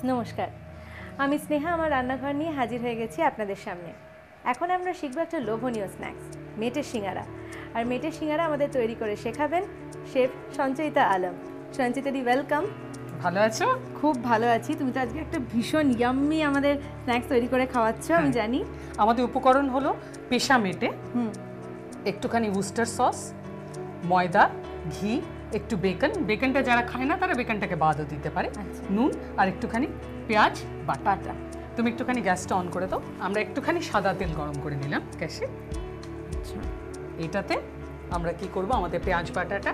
নমস্কার, আমি স্নেহা আমার রান্নাঘর নিয়ে হাজির হয়ে গেছি আপনাদের সামনে। এখন আমরা শিখবো একটা লোভনীয় স্ন্যাক্স, মেটের সিঙ্গারা। আর মেটের সিঙ্গারা আমাদের তৈরি করে শেখাবেন শেফ সঞ্চয়িতা আলম। সঞ্চিতাদি, ওয়েলকাম। ভালো আছো? খুব ভালো আছি। তুমি তো আজকে একটা ভীষণ ইয়াম্মি আমাদের স্ন্যাক্স তৈরি করে খাওয়াচ্ছ, আমি জানি। আমাদের উপকরণ হলো পেশা মেটে, একটুখানি উস্টার সস, ময়দা, ঘি, একটু বেকন। বেকনটা যারা খায় না তারা বেকনটাকে বাদও দিতে পারে, নুন আর একটুখানি পেঁয়াজ বাটা। তুমি একটুখানি গ্যাসটা অন করে দাও। আমরা একটুখানি সাদা তেল গরম করে নিলাম গ্যাসে। এটাতে আমরা কি করব, আমাদের পেঁয়াজ বাটাটা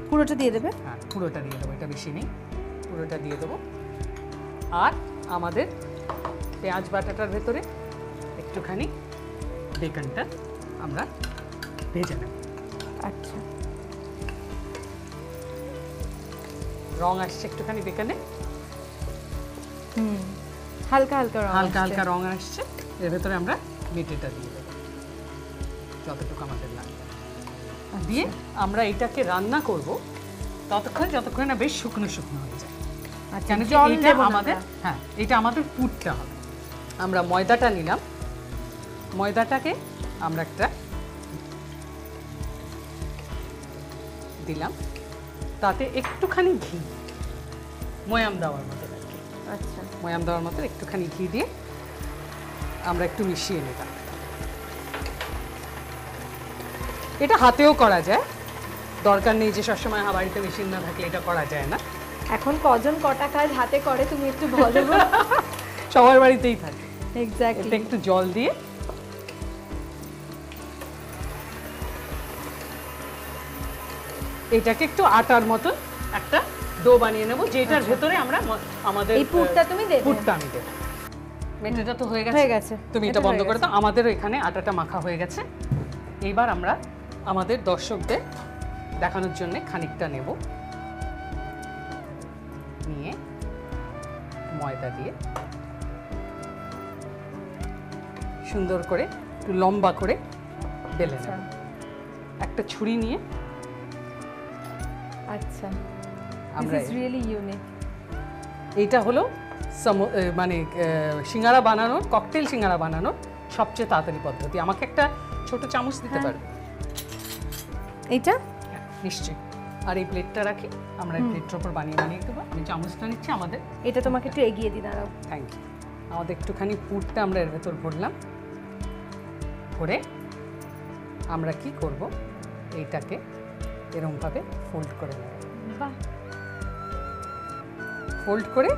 পুরোটা দিয়ে দেবে? হ্যাঁ, পুরোটা দিয়ে দেবো, এটা বেশি নেই, পুরোটা দিয়ে দেবো। আর আমাদের পেঁয়াজ বাটাটার ভেতরে একটুখানি বেকনটা আমরা ভেজে নেব। আচ্ছা, রং আসছে একটুখানি বেকনে, হালকা হালকা রং, হালকা হালকা রং আসছে। এর ভেতরে আমরা মেটেটা দিয়ে দেবো যতটুকু আমাদের লাগবে। দিয়ে আমরা এটাকে রান্না করব যতক্ষণ না বেশ শুকনো শুকনো হয়ে যায়। কেন কি এটা আমাদের, হ্যাঁ, এটা আমাদের পুরটা হবে। আমরা ময়দাটা নিলাম, ময়দাটাকে আমরা একটা দিলাম, তাতে একটুখানি ঘি, ময়াম দেওয়ার মতো আর কি। আচ্ছা, ময়াম দেওয়ার মতো একটুখানি ঘি দিয়ে আমরা একটু মিশিয়ে নিলাম। এটা হাতেও করা যায়, দরকার নেই যে সবসময় বাড়িতে মেশিন না থাকলে এটা করা যায় না। এখন কজন কটা কাজ হাতে করে তুমি একটু বলো। সবার বাড়িতেই থাকে। এক্স্যাক্টলি। একটু জল দিয়ে এটাকে একটু আটার মতন একটা ডো বানিয়ে নেব, যেটার ভেতরে আমরা আমাদের এই পুরটা তুমি দেবে? পুরটা আমি দেব। মেটেটা তো হয়ে গেছে, তুমি এটা বন্ধ করে দাও। আমাদের এখানে আটাটা মাখা হয়ে গেছে। এইবার আমরা আমাদের দর্শকদের দেখানোর জন্য খানিকটা নেব, নিয়ে ময়দা দিয়ে সুন্দর করে একটু লম্বা করে বেলে নেব। একটা ছুরি নিয়ে আচ্ছা, আমরা দিস ইজ রিয়েলি ইউনিক। এইটা হলো মানে সিঙ্গারা বানানোর, ককটেল সিঙ্গারা বানানোর সবচেয়ে তাড়াতাড়ি পদ্ধতি। আমাকে একটা ছোট চামচ দিতে পারবে? এইটা নিশ্চয়ই। আর এই প্লেটটা রাখি, আমরা এই প্লেটটার উপর বানিয়ে দেবো। আমি চামচটা নিচ্ছি আমাদের। এটা তোমাকে একটু এগিয়ে দিই, দাঁড়াও। Thank you. আমাদের একটুখানি পুরটা আমরা এর ভেতর ভরলাম, ভরে আমরা কি করব, এইটাকে এরকমভাবে ফোল্ড করে নেব। বাহ, ফোল্ড করে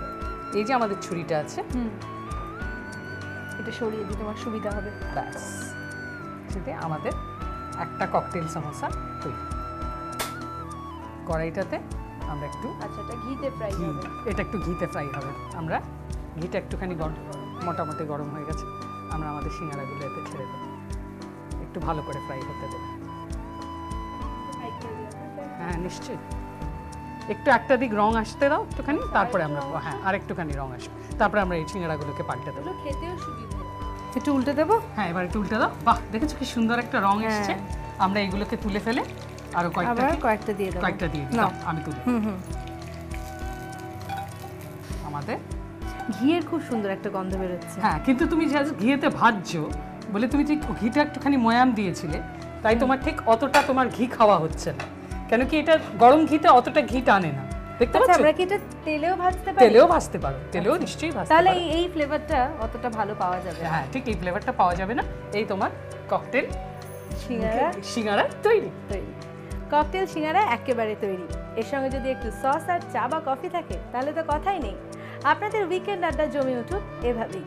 এই যে আমাদের ছুরিটা আছে, এটা সরিয়ে দিই, তোমার সুবিধা হবে। ব্যাস, সেটা আমাদের একটা ককটেল সমোসা তৈরি। কড়াইটাতে আমরা একটু, আচ্ছা, এটা ঘিতে ফ্রাই হবে? এটা একটু ঘিতে ফ্রাই হবে। আমরা ঘিটা একটুখানি মোটামুটি গরম হয়ে গেছে, আমরা আমাদের সিঙ্গারাগুলো এতে ছেড়ে দেবো, একটু ভালো করে ফ্রাই হতে দেবো। হ্যাঁ নিশ্চয়ই, একটু একটা দিক রং আসতে দাও একটুখানি, তারপরে আমরা, হ্যাঁ, আর একটুখানি রং আসবে, তারপরে আমরা এই সিঙ্গারাগুলোকে পাল্টে দেবো। খেতেও সুবিধা। একটু উল্টে দেবো? হ্যাঁ, এবার একটু উল্টে দাও। বাহ, দেখেছো কি সুন্দর একটা রং এসছে। আমরা এইগুলোকে তুলে ফেলে আরো কয়েকটা দিয়ে দেবো। কয়েকটা দিয়ে দিই, আমি তুলি। আমাদের ঘিয়ের খুব সুন্দর একটা গন্ধ বেরোচ্ছে। হ্যাঁ, কিন্তু তুমি যে ঘিয়েতে ভাজছো বলে তুমি ঠিক ঘিটা একটুখানি ময়াম দিয়েছিলে, তাই তোমার ঠিক অতটা তোমার ঘি খাওয়া হচ্ছে না। কেন কি এটা গরম ঘিতে অতটা ঘি টানে না, দেখতে পাচ্ছ? আমরা কি এটা তেলেও ভাজতে পারি? তেলেও ভাজতে পারো, তেলেও নিশ্চয়ই ভাজতে পারো। তাহলে এই ফ্লেভারটা অতটা ভালো পাওয়া যাবে? হ্যাঁ, ঠিক এই ফ্লেভারটা পাওয়া যাবে না। এই তোমার ককটেল সিঙ্গারা তৈরি। ককটেল সিঙ্গারা একেবারে তৈরি। এর সঙ্গে যদি একটু সস আর চা বা কফি থাকে তাহলে তো কথাই নেই। আপনাদের উইকেন্ড আড্ডা জমে উঠুক এভাবেই।